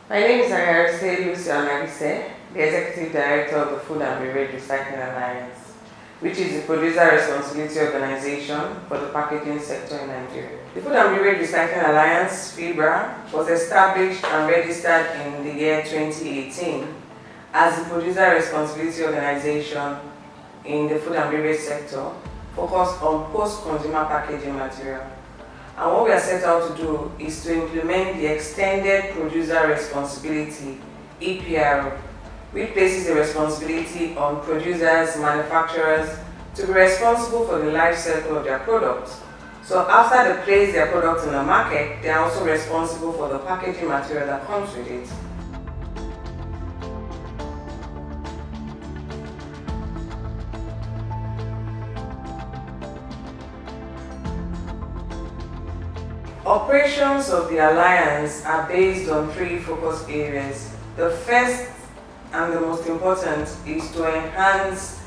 My name is Lucy Anagise, the Executive Director of the Food and Beverage Recycling Alliance, which is the producer responsibility organization for the packaging sector in Nigeria. The Food and Beverage Recycling Alliance, FBRA, was established and registered in the year 2018 as the producer responsibility organization in the food and beverage sector, focused on post-consumer packaging material. And what we are set out to do is to implement the Extended Producer Responsibility, EPRO, which places the responsibility on producers, manufacturers, to be responsible for the life cycle of their products. So after they place their product in the market, they are also responsible for the packaging material that comes with it. Operations of the Alliance are based on three focus areas. The first and the most important is to enhance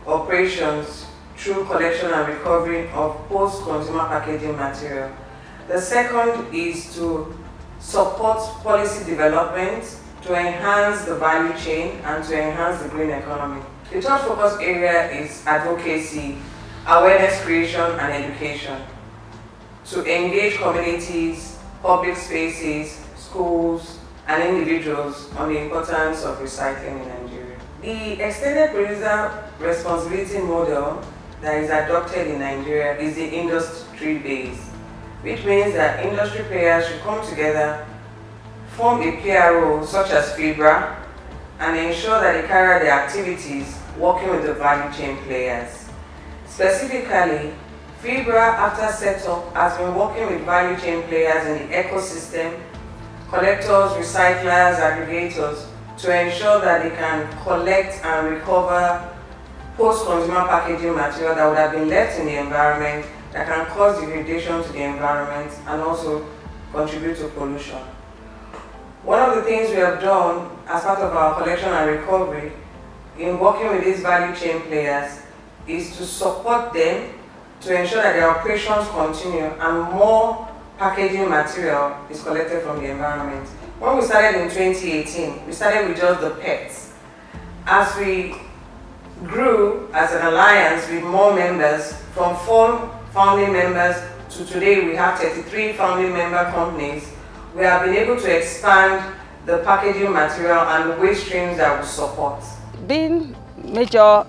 operations through collection and recovery of post-consumer packaging material. The second is to support policy development to enhance the value chain and to enhance the green economy. The third focus area is advocacy, awareness creation and education, to engage communities, public spaces, schools, and individuals on the importance of recycling in Nigeria. The extended producer responsibility model that is adopted in Nigeria is the industry-based, which means that industry players should come together, form a PRO such as FBRA, and ensure that they carry out their activities working with the value chain players. Specifically, FBRA, after setup, has been working with value chain players in the ecosystem, collectors, recyclers, aggregators, to ensure that they can collect and recover post-consumer packaging material that would have been left in the environment that can cause degradation to the environment and also contribute to pollution. One of the things we have done as part of our collection and recovery in working with these value chain players is to support them to ensure that their operations continue and more packaging material is collected from the environment. When we started in 2018, we started with just the PETs. As we grew as an alliance with more members, from 4 founding members to today we have 33 founding member companies, we have been able to expand the packaging material and the waste streams that we support. Being major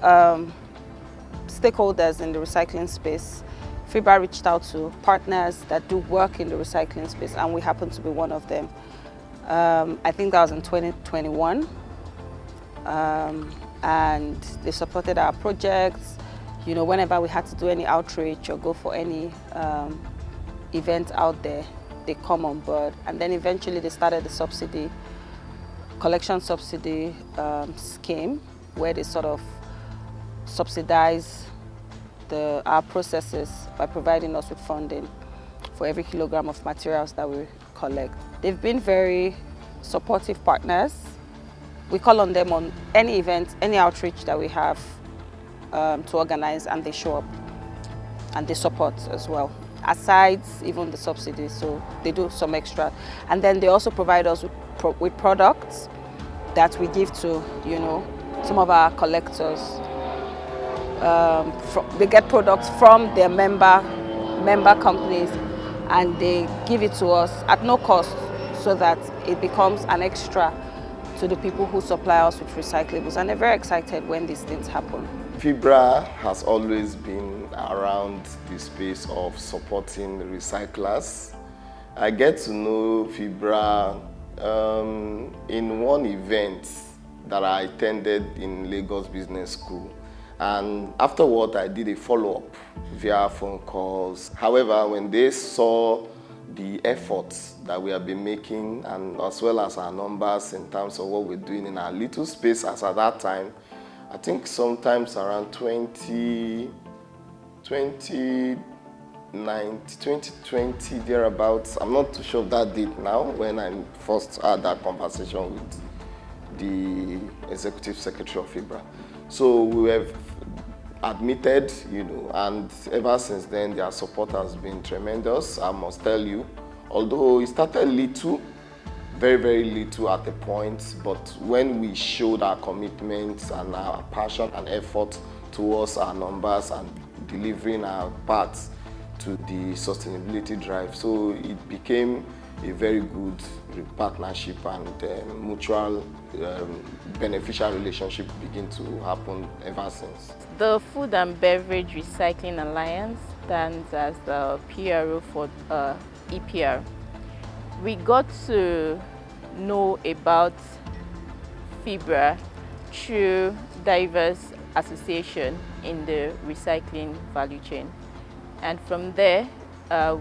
stakeholders in the recycling space, FBRA reached out to partners that do work in the recycling space, and we happen to be one of them. I think that was in 2021, and they supported our projects. You know, whenever we had to do any outreach or go for any event out there, they come on board. And then eventually they started the subsidy, collection subsidy scheme, where they sort of subsidize our processes by providing us with funding for every kilogram of materials that we collect. They've been very supportive partners. We call on them on any event, any outreach that we have to organize, and they show up and they support as well. Aside even the subsidies, so they do some extra. And then they also provide us with products that we give to, you know, some of our collectors. They get products from their member companies, and they give it to us at no cost, so that it becomes an extra to the people who supply us with recyclables, and they're very excited when these things happen. FBRA has always been around the space of supporting recyclers. I get to know FBRA in one event that I attended in Lagos Business School. And afterward, I did a follow-up via phone calls. However, when they saw the efforts that we have been making, and as well as our numbers in terms of what we're doing in our little space as at that time, I think sometimes around 2020, thereabouts. I'm not too sure of that date now, when I first had that conversation with the Executive Secretary of FBRA. So we have admitted, you know, and ever since then their support has been tremendous, I must tell you. Although it started little, very, very little at the point, but when we showed our commitment and our passion and effort towards our numbers and delivering our parts to the sustainability drive, so it became a very good partnership, and mutual beneficial relationship begin to happen ever since. The Food and Beverage Recycling Alliance stands as the PRO for EPR. We got to know about FBRA through diverse association in the recycling value chain, and from there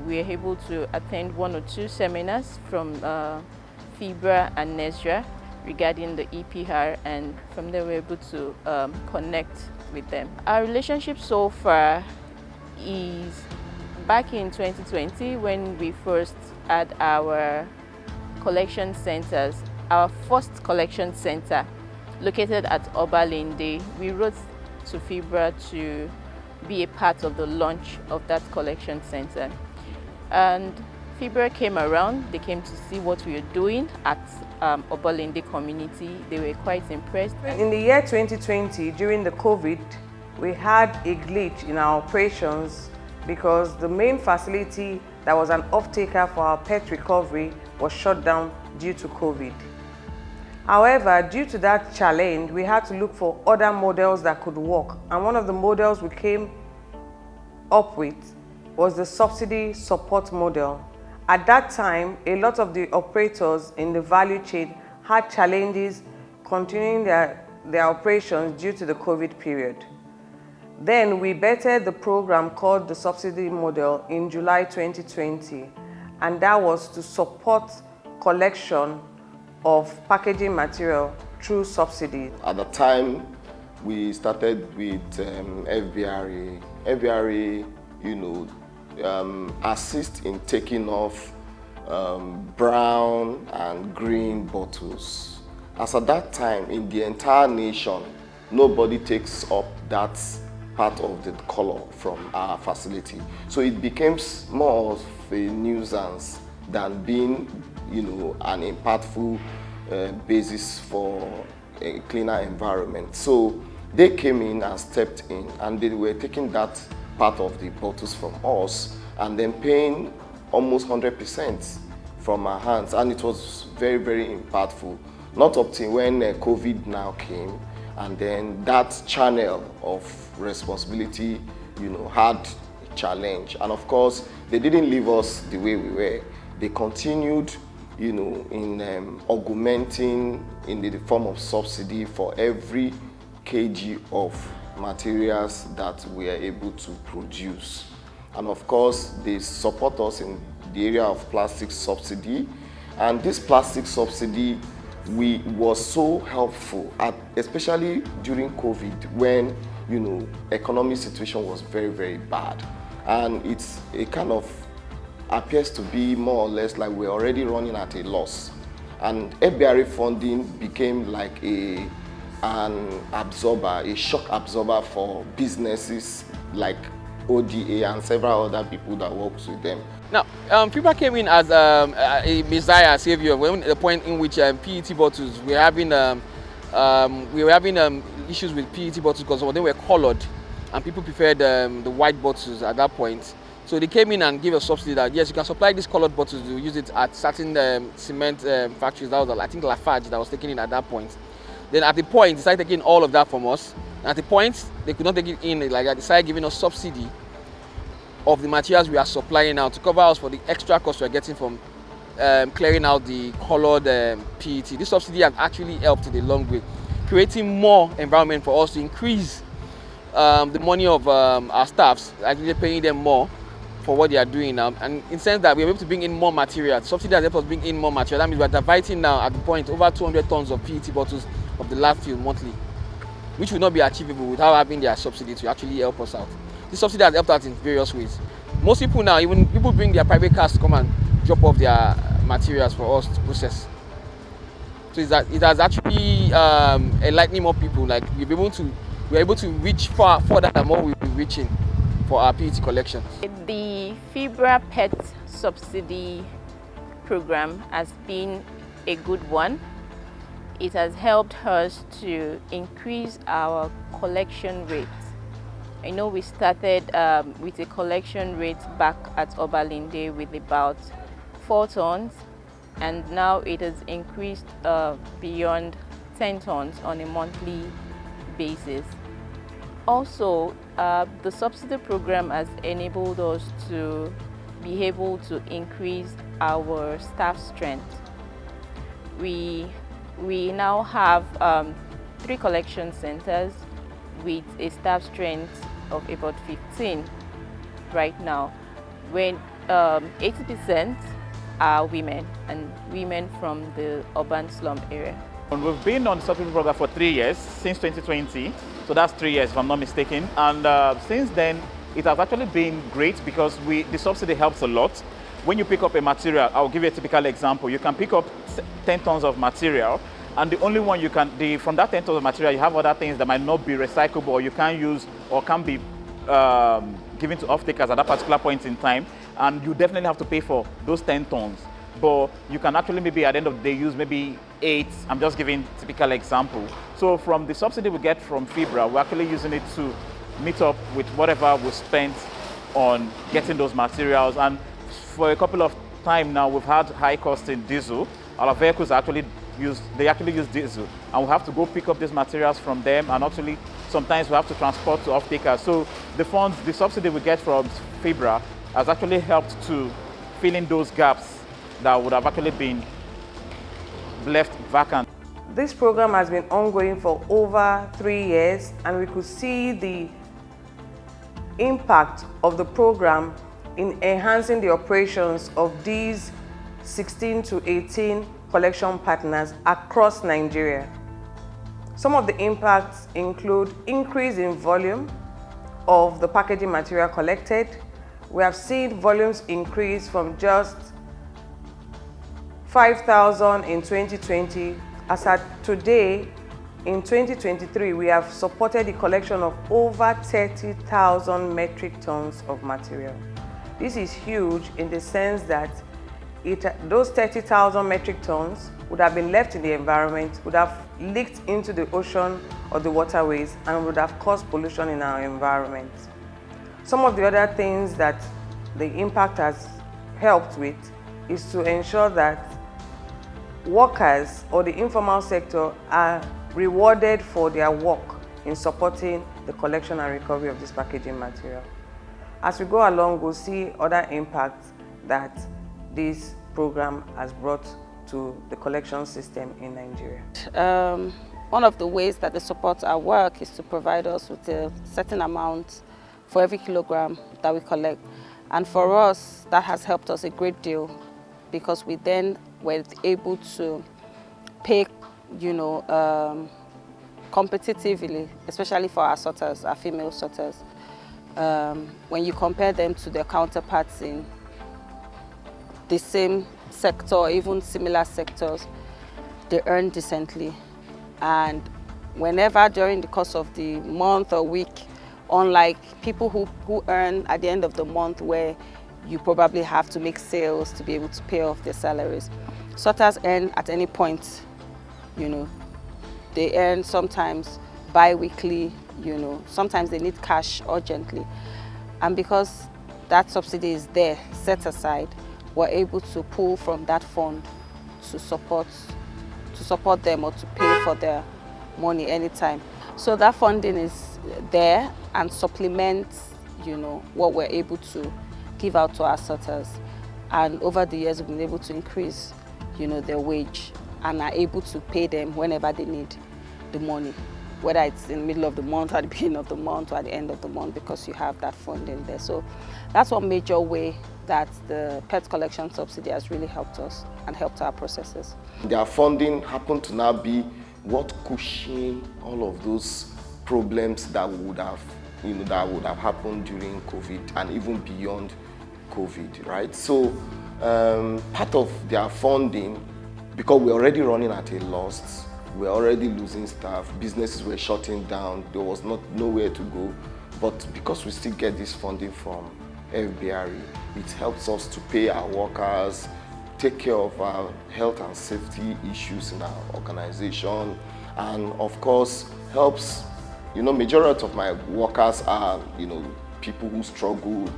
we are able to attend 1 or 2 seminars from FBRA and NESRA regarding the EPR, and from there we're able to connect with them. Our relationship so far is back in 2020 when we first had our collection centers. Our first collection center located at Obalende, we wrote to FBRA to be a part of the launch of that collection center. And FBRA came around, they came to see what we were doing at Obalende community. They were quite impressed. In the year 2020, during the COVID, we had a glitch in our operations because the main facility that was an off-taker for our PET recovery was shut down due to COVID. However, due to that challenge, we had to look for other models that could work. And one of the models we came up with was the subsidy support model. At that time, a lot of the operators in the value chain had challenges continuing their operations due to the COVID period. Then we bettered the program called the subsidy model in July 2020, and that was to support collection of packaging material through subsidy. At the time, we started with FBRA. FBRA, assist in taking off brown and green bottles. As at that time, in the entire nation, nobody takes up that part of the color from our facility. So it became more of a nuisance than being, an impactful basis for a cleaner environment. So they came in and stepped in, and they were taking that part of the bottles from us and then paying almost 100% from our hands, and it was very, very impactful. Not up till when COVID now came, and then that channel of responsibility, had a challenge. And of course, they didn't leave us the way we were. They continued, in augmenting in the form of subsidy for every kg of materials that we are able to produce. And of course, they support us in the area of plastic subsidy. And this plastic subsidy was so helpful, especially during COVID, when economic situation was very, very bad. And it's a kind of appears to be more or less like we're already running at a loss. And FBRA funding became like an absorber, a shock absorber for businesses like ODA and several other people that works with them. Now, FBRA came in as a messiah, a savior. When the point in which PET bottles, we were having issues with PET bottles because some of them were colored, and people preferred the white bottles at that point. So they came in and gave a subsidy that yes, you can supply these colored bottles to use it at certain cement factories. That was, I think, Lafarge that was taking it at that point. Then at the point, they started taking all of that from us. And at the point, they could not take it in like that. They started giving us subsidy of the materials we are supplying now to cover us for the extra cost we are getting from clearing out the colored PET. This subsidy has actually helped in the long way, creating more environment for us to increase the money of our staffs, actually paying them more for what they are doing now. And in the sense that we are able to bring in more material. Subsidy has helped us bring in more material. That means we are diverting now at the point over 200 tons of PET bottles of the last field monthly, which would not be achievable without having their subsidy to actually help us out. This subsidy has helped us in various ways. Most people now, even people bring their private cars to come and drop off their materials for us to process. So it has actually enlightening more people. Like we're able to reach further than what we'll be reaching for our PET collection. The FBRA PET subsidy program has been a good one. It has helped us to increase our collection rate. I know we started with a collection rate back at Obalinde with about 4 tons, and now it has increased beyond 10 tons on a monthly basis. Also, the subsidy program has enabled us to be able to increase our staff strength. We now have 3 collection centers with a staff strength of about 15 right now, when 80% are women, and women from the urban slum area. We've been on the subsidy program for 3 years, since 2020, so that's 3 years if I'm not mistaken. And since then, it has actually been great because the subsidy helps a lot. When you pick up a material, I'll give you a typical example. You can pick up 10 tons of material, and the only one you can, from that 10 tons of material, you have other things that might not be recyclable, or you can't use, or can't be given to off-takers at that particular point in time, and you definitely have to pay for those 10 tons. But you can actually maybe at the end of the day use maybe 8. I'm just giving a typical example. So from the subsidy we get from FBRA, we're actually using it to meet up with whatever we spent on getting those materials. And for a couple of time now, we've had high costs in diesel. Our vehicles actually use diesel, and we have to go pick up these materials from them, and actually sometimes we have to transport to off-takers. So the funds, the subsidy we get from FBRA has actually helped to fill in those gaps that would have actually been left vacant. This program has been ongoing for over 3 years, and we could see the impact of the program in enhancing the operations of these 16 to 18 collection partners across Nigeria. Some of the impacts include increase in volume of the packaging material collected. We have seen volumes increase from just 5,000 in 2020. As at today, in 2023, we have supported the collection of over 30,000 metric tons of material. This is huge in the sense that those 30,000 metric tons would have been left in the environment, would have leaked into the ocean or the waterways, and would have caused pollution in our environment. Some of the other things that the impact has helped with is to ensure that workers or the informal sector are rewarded for their work in supporting the collection and recovery of this packaging material. As we go along, we'll see other impacts that this program has brought to the collection system in Nigeria. One of the ways that they support our work is to provide us with a certain amount for every kilogram that we collect. And for us, that has helped us a great deal, because we then were able to pay, competitively, especially for our sorters, our female sorters. When you compare them to their counterparts in the same sector, or even similar sectors, they earn decently. And whenever during the course of the month or week, unlike people who earn at the end of the month, where you probably have to make sales to be able to pay off their salaries, sorters earn at any point. They earn sometimes bi-weekly, sometimes they need cash urgently. And because that subsidy is there, set aside, we're able to pull from that fund to support them, or to pay for their money anytime. So that funding is there and supplements, what we're able to give out to our sorters. And over the years, we've been able to increase, their wage, and are able to pay them whenever they need the money, whether it's in the middle of the month, or at the beginning of the month, or at the end of the month, because you have that funding there. So that's one major way that the pet collection subsidy has really helped us and helped our processes. Their funding happened to now be what cushion all of those problems that would have, happened during COVID and even beyond COVID, right? So part of their funding, because we're already running at a loss, we're already losing staff, businesses were shutting down, there was nowhere to go. But because we still get this funding from FBRA, it helps us to pay our workers, take care of our health and safety issues in our organization, and of course helps, majority of my workers are, people who struggle,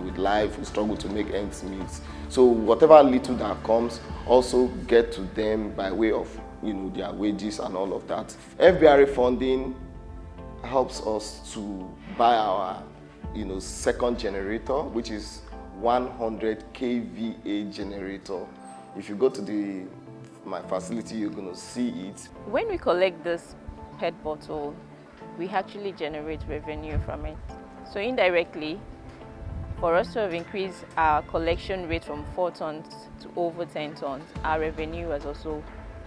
with life, who struggle to make ends meet. So whatever little that comes also get to them by way of, their wages and all of that. FBRA funding helps us to buy our, second generator, which is 100 kVA generator. If you go to my facility, you're going to see it. When we collect this PET bottle, we actually generate revenue from it. So indirectly, for us to have increased our collection rate from 4 tons to over 10 tons, our revenue has also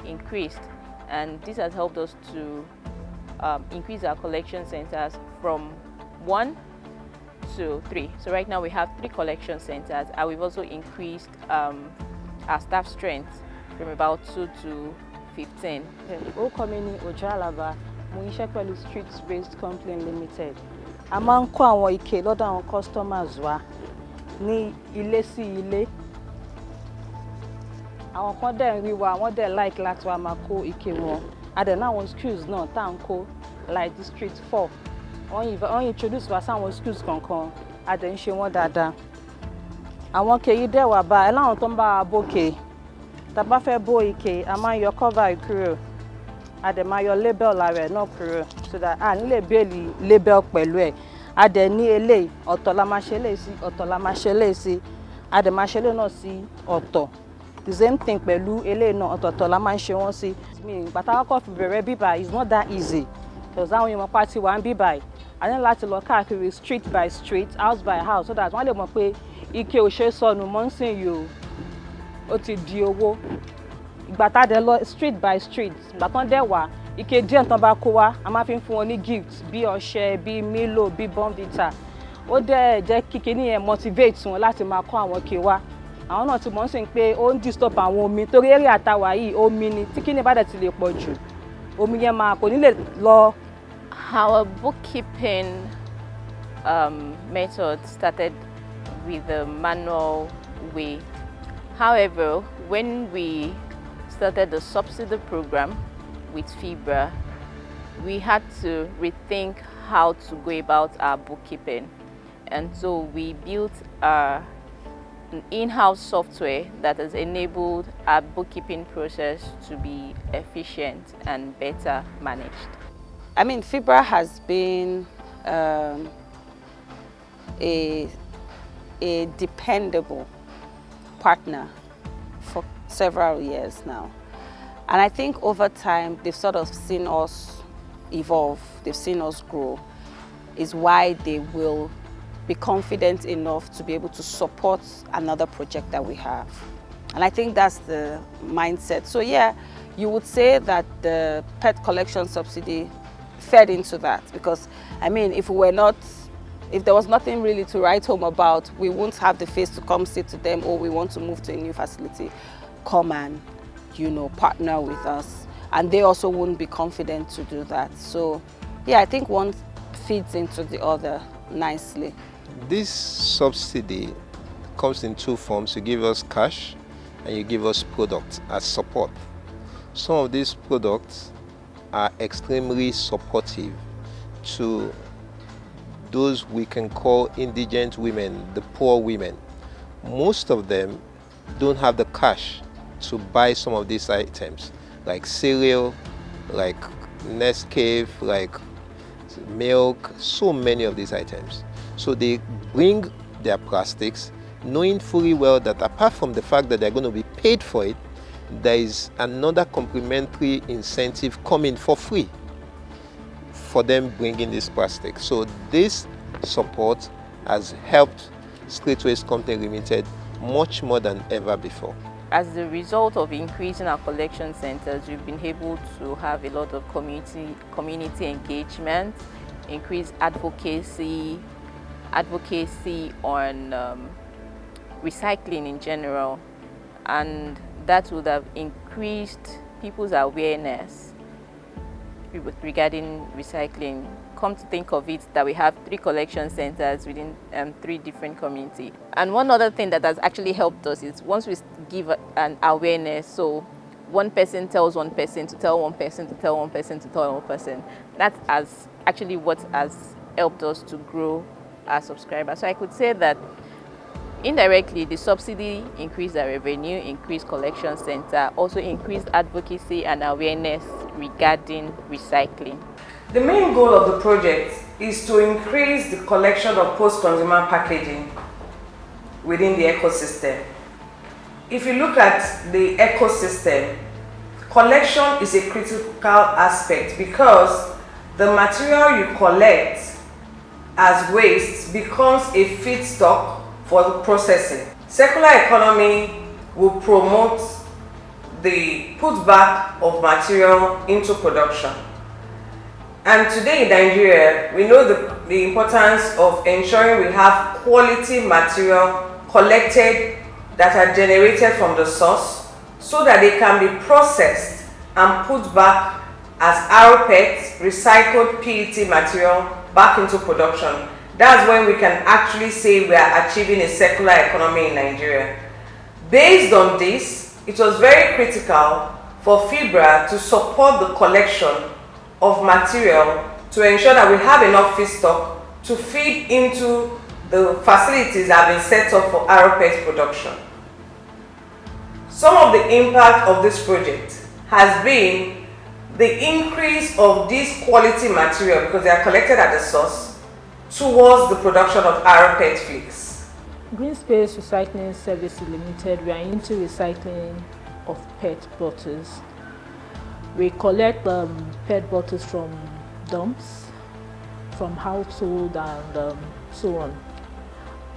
increased. And this has helped us to increase our collection centers from 1 to 3. So right now we have 3 collection centers, and we've also increased our staff strength from about 2 to 15. Ó kọ́ mi ní Ọjọ́ Àlàbá, mo ń ṣiṣẹ́ pẹ̀lú Street Based Company Limited. A máa ń kó àwọn ike lọ́dọ̀ àwọn customers wa ní ilé sí ilé. Àwọn kan dẹ̀ ń rí wa, wọ́n dẹ̀ like láti wá máa kó ike wọn. A dẹ̀ ní àwọn schools náà tá à ń kó like District 4. Wọ́n introduce wa sáwọn schools kankan, a dẹ̀ ń ṣe wọ́n dáadáa. Àwọn ike yìí dẹ̀ wà bá ẹ láwọn tó ń bá wa bókè. Tá bá fẹ́ bó ike, a máa ń yọ cover kúrò. A dẹ̀ máa yọ label lára ẹ̀ náà kúrò so that a ní lè bẹ́ẹ̀lì label pẹ̀lú ẹ̀. A dẹ̀ ní eléyìí, ọ̀tọ̀ la máa ṣe eléyìí sí, ọ̀tọ̀ la máa ṣe eléyìí sí. A dẹ̀ máa ṣe eléyìí náà sí ọ̀tọ̀. The same thing pẹ̀lú eléyìí náà, ọ̀tọ̀ọ̀tọ̀ la máa ń ṣe wọ́n sí. Ìgbà tá a kọ́kọ́ fi bẹ̀rẹ̀ bíbà is not that easy. Because àwọn èèyàn pàtí wà ń bíbà. A ní láti lọ káàkiri street by street, house by house so that wọ́n lè mọ̀ pé ike ò ṣe sọnù mọ́ ń sìn yìí o. Ó ti di owó. Ìgbà tá a dẹ̀ lọ street by street, ìgbà tán dẹ̀ wá, ike díẹ̀ tán bá kó wá, a máa fi ń fún wọn ní gift bí ọṣẹ, bí Milo, bí Bonvita. Ó dẹ̀ jẹ́ kí kíní yẹn motivate wọn láti máa kó àwọn ike wá. Àwọn náà ti mọ̀ ń sìn pé ó ń disturb àwọn omi torí area àtàwà yìí omi ni tí kíní bá dẹ̀ ti lè pọ̀ jù. Omi yẹn máa kò ní lè lọ. Our bookkeeping method started with the manual way. However, when we started the subsidy program with FBRA, we had to rethink how to go about our bookkeeping. And so we built an in-house software that has enabled our bookkeeping process to be efficient and better managed. I mean, FBRA has been a dependable partner for several years now. And I think over time, they've sort of seen us evolve, they've seen us grow, is why they will be confident enough to be able to support another project that we have. And I think that's the mindset. So yeah, you would say that the pet collection subsidy fed into that, because I mean, if there was nothing really to write home about, we won't have the face to come say to them, oh, we want to move to a new facility, come and, partner with us. And they also wouldn't be confident to do that. So yeah, I think one feeds into the other nicely. This subsidy comes in 2 forms. You give us cash and you give us products as support. Some of these products are extremely supportive to those we can call indigent women, the poor women. Most of them don't have the cash to buy some of these items, like cereal, like Nescafe, like milk, so many of these items. So they bring their plastics, knowing fully well that apart from the fact that they're going to be paid for it, there is another complementary incentive coming for free for them bringing this plastic. So this support has helped Street Waste Company Limited much more than ever before. As a result of increasing our collection centers, we've been able to have a lot of community engagement, increased advocacy on recycling in general, and that would have increased people's awareness regarding recycling. Come to think of it, that we have 3 collection centers within 3 different communities. And one other thing that has actually helped us is once we give an awareness, so one person tells one person to tell one person to tell one person to tell one person, that has actually what has helped us to grow our subscribers. So I could say that indirectly, the subsidy increased our revenue, increased collection center, also increased advocacy and awareness regarding recycling. The main goal of the project is to increase the collection of post-consumer packaging within the ecosystem. If you look at the ecosystem, collection is a critical aspect because the material you collect as waste becomes a feedstock for the processing. Circular economy will promote the putback of material into production. And today in Nigeria, we know the importance of ensuring we have quality material collected that are generated from the source so that they can be processed and put back as rPET, recycled PET material, back into production. That's when we can actually say we are achieving a circular economy in Nigeria. Based on this, it was very critical for FBRA to support the collection of material to ensure that we have enough feedstock to feed into the facilities that have been set up for rPET production. Some of the impact of this project has been the increase of this quality material because they are collected at the source towards the production of rPET flakes. Green Space Recycling Services Limited, we are into recycling of PET bottles. We collect PET bottles from dumps, from household and so on.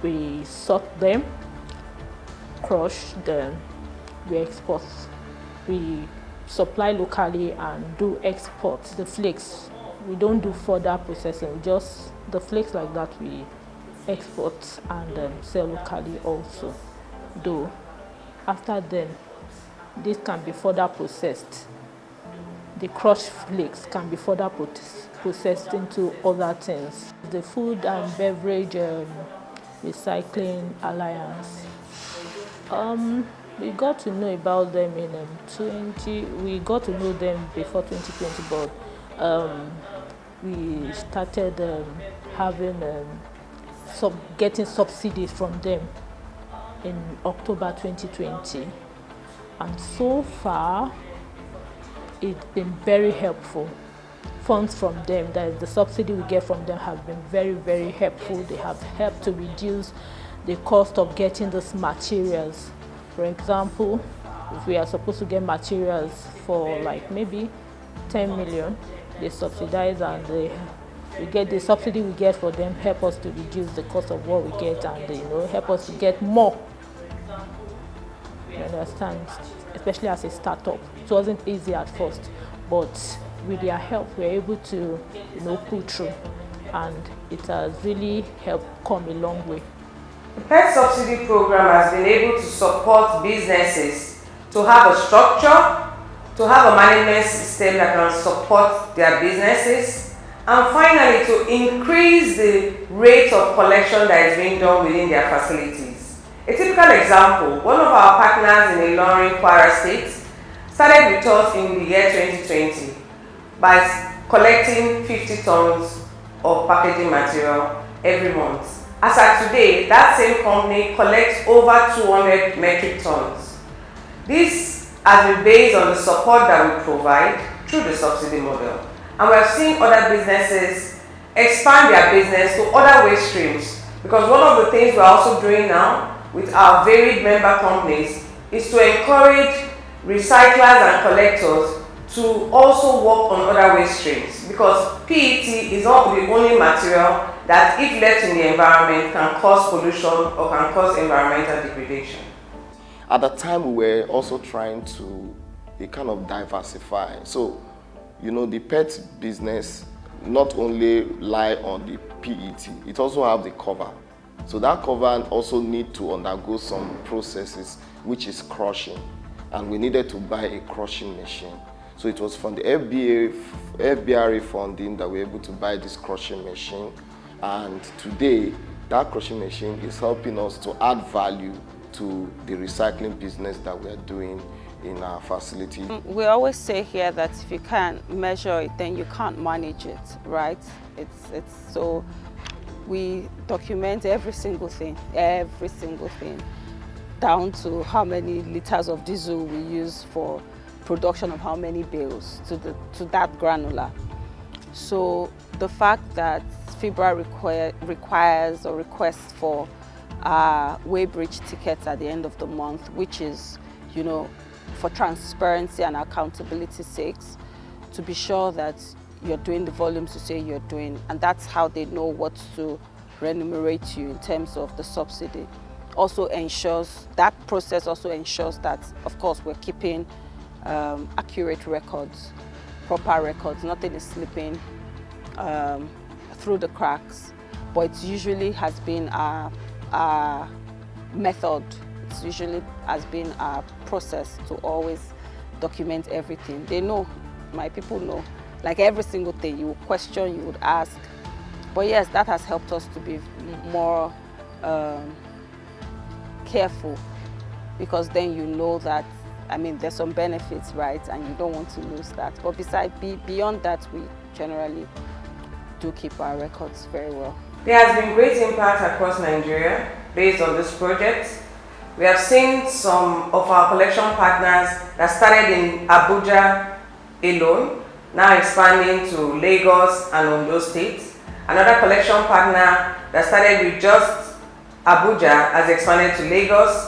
We sort them, crush them, we export. We supply locally and do export the flakes. We don't do further processing, just the flakes like that we export and sell locally also. Though after then, this can be further processed. The crushed flakes can be further processed into other things. The Food and Beverage Recycling Alliance. We got to know about them in we got to know them before 2020, but we started having getting subsidies from them in October 2020, and so far it's been very helpful. Funds from them, that is the subsidy we get from them, have been very, very helpful. They have helped to reduce the cost of getting these materials. For example, if we are supposed to get materials for like maybe 10 million, they subsidize and we get the subsidy we get for them help us to reduce the cost of what we get and help us to get more. You understand? Especially as a startup, it wasn't easy at first, but with their help, we're able to pull through, and it has really helped come a long way. The PET subsidy program has been able to support businesses to have a structure, to have a management system that can support their businesses, and finally to increase the rate of collection that is being done within their facilities. A typical example, one of our partners in Ilorin, Kwara State, started with us in the year 2020 by collecting 50 tons of packaging material every month. As of today, that same company collects over 200 metric tons. This has been based on the support that we provide through the subsidy model. And we are seeing other businesses expand their business to other waste streams, because one of the things we're also doing now with our varied member companies is to encourage recyclers and collectors to also work on other waste streams, because PET is not the only material that, if left in the environment, can cause pollution or can cause environmental degradation. At the time, we were also trying to kind of diversify. So, the PET business not only lie on the PET, it also have the cover. So that cover also need to undergo some processes, which is crushing. And we needed to buy a crushing machine. So it was from the FBRA funding that we were able to buy this crushing machine. And today, that crushing machine is helping us to add value to the recycling business that we are doing in our facility. We always say here that if you can't measure it, then you can't manage it, right? So we document every single thing, down to how many liters of diesel we use for production of how many bales, to that granular. So the fact that FBRA requires or requests for weighbridge tickets at the end of the month, which is, you know, for transparency and accountability sakes, to be sure that you're doing the volumes you say you're doing, and that's how they know what to remunerate you in terms of the subsidy. Also ensures, that process also ensures that, of course, we're keeping accurate records, proper records, nothing is slipping through the cracks, but it usually has been our method. It usually has been our process to always document everything. They know, my people know, like every single thing you would question, you would ask. But yes, that has helped us to be more careful, because then you know that, I mean, there's some benefits, right? And you don't want to lose that. But beyond that, we generally do keep our records very well. There has been great impact across Nigeria based on this project. We have seen some of our collection partners that started in Abuja alone, now expanding to Lagos and Ondo states. Another collection partner that started with just Abuja has expanded to Lagos.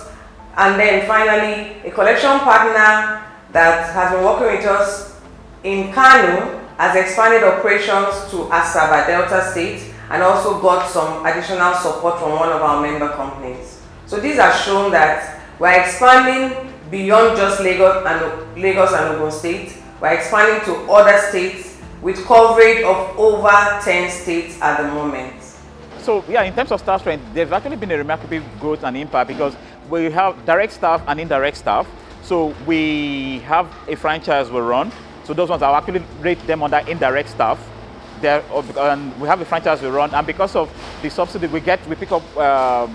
And then finally, a collection partner that has been working with us in Kano has expanded operations to Asaba, Delta State, and also got some additional support from one of our member companies. So these have shown that we're expanding beyond just Lagos and Ogun State. We're expanding to other states with coverage of over 10 states at the moment. So yeah, in terms of staff strength, there's actually been a remarkable growth and impact, because we have direct staff and indirect staff. So we have a franchise we run. So those ones, I'll actually rate them under indirect staff. And we have a franchise we run, and because of the subsidy we pick up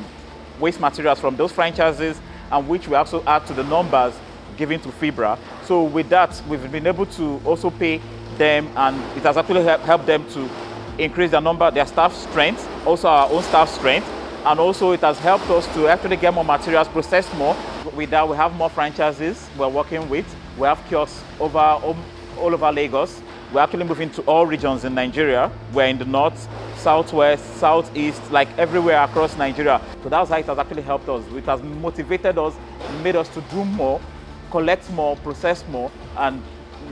waste materials from those franchises, and which we also add to the numbers given to FBRA. So with that, we've been able to also pay them, and it has actually helped them to increase their staff strength, also our own staff strength, and also it has helped us to actually get more materials, process more. With that, we have more franchises we're working with. We have kiosks all over Lagos. We're actually moving to all regions in Nigeria. We're in the north, southwest, southeast, like everywhere across Nigeria. So that's how it has actually helped us. It has motivated us, made us to do more, collect more, process more, and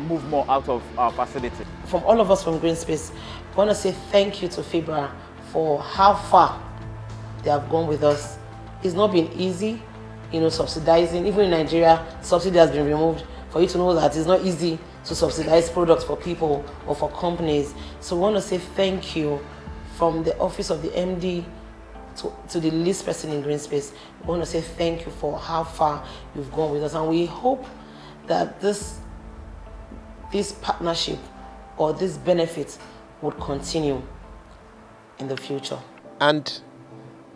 move more out of our facility. From all of us from Green Space, I want to say thank you to FBRA for how far they have gone with us. It's not been easy, you know, subsidizing. Even in Nigeria, subsidy has been removed. For you to know that it's not easy to subsidize products for people or for companies. So we want to say thank you from the office of the MD to the least person in Green Space. We want to say thank you for how far you've gone with us, and we hope that this partnership or this benefit would continue in the future. And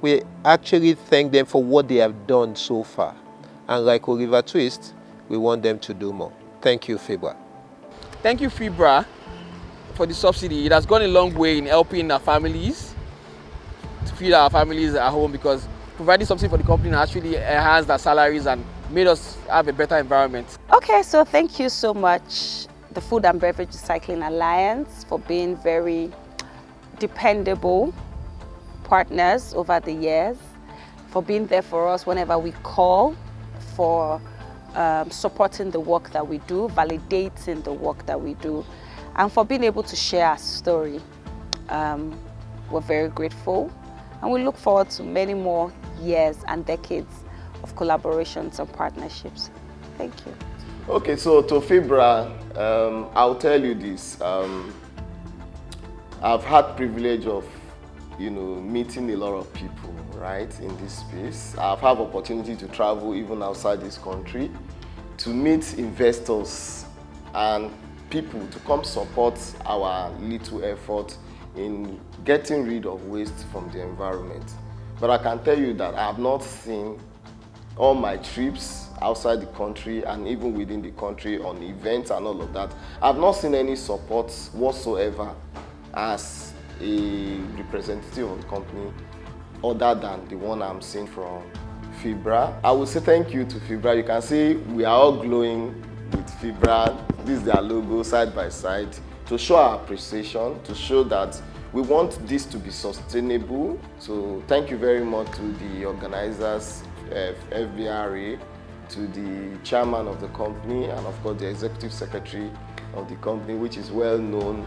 we actually thank them for what they have done so far. And like Oliver Twist, we want them to do more. Thank you, FBRA. Thank you, FBRA, for the subsidy. It has gone a long way in helping our families to feed our families at home, because providing subsidy for the company actually enhanced our salaries and made us have a better environment. Okay, so thank you so much, the Food and Beverage Recycling Alliance, for being very dependable partners over the years, for being there for us whenever we call, for supporting the work that we do, validating the work that we do, and for being able to share our story. We're very grateful, and we look forward to many more years and decades of collaborations and partnerships. Thank you. Okay, so to FBRA, I'll tell you this. I've had privilege of, meeting a lot of people, right, in this space. I've had opportunity to travel even outside this country to meet investors and people to come support our little effort in getting rid of waste from the environment. But I can tell you that I have not seen all my trips outside the country and even within the country on events and all of that, I've not seen any support whatsoever as a representative of the company other than the one I'm seeing from FBRA. I will say thank you to FBRA. You can see we are all glowing with FBRA. This is their logo side by side to show our appreciation, to show that we want this to be sustainable. So thank you very much to the organizers, FBRA, to the chairman of the company, and of course the executive secretary of the company, which is well known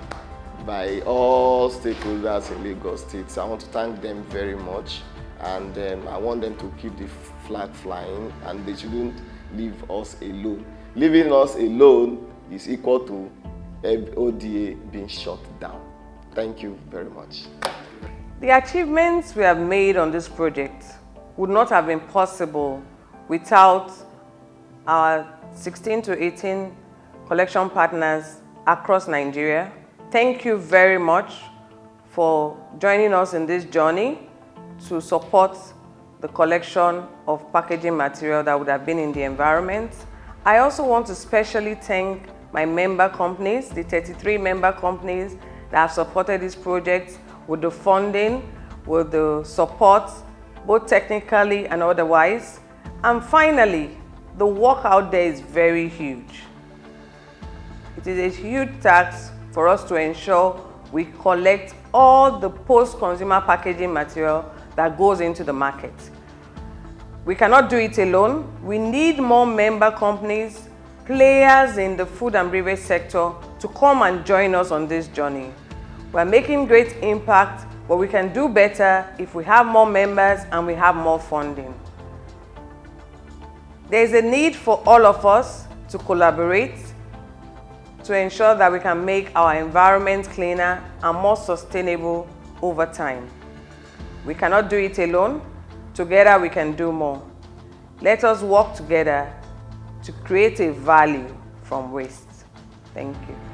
by all stakeholders in Lagos State. So I want to thank them very much, and I want them to keep the flag flying, and they shouldn't leave us alone. Leaving us alone is equal to ODA being shut down. Thank you very much. The achievements we have made on this project would not have been possible without our 16 to 18 collection partners across Nigeria. Thank you very much for joining us in this journey to support the collection of packaging material that would have been in the environment. I also want to specially thank my member companies, the 33 member companies that have supported this project with the funding, with the support, both technically and otherwise. And finally, the work out there is very huge. It is a huge task for us to ensure we collect all the post-consumer packaging material that goes into the market. We cannot do it alone. We need more member companies, players in the food and beverage sector to come and join us on this journey. We're making great impact, but we can do better if we have more members and we have more funding. There is a need for all of us to collaborate to ensure that we can make our environment cleaner and more sustainable over time. We cannot do it alone. Together we can do more. Let us work together to create a value from waste. Thank you.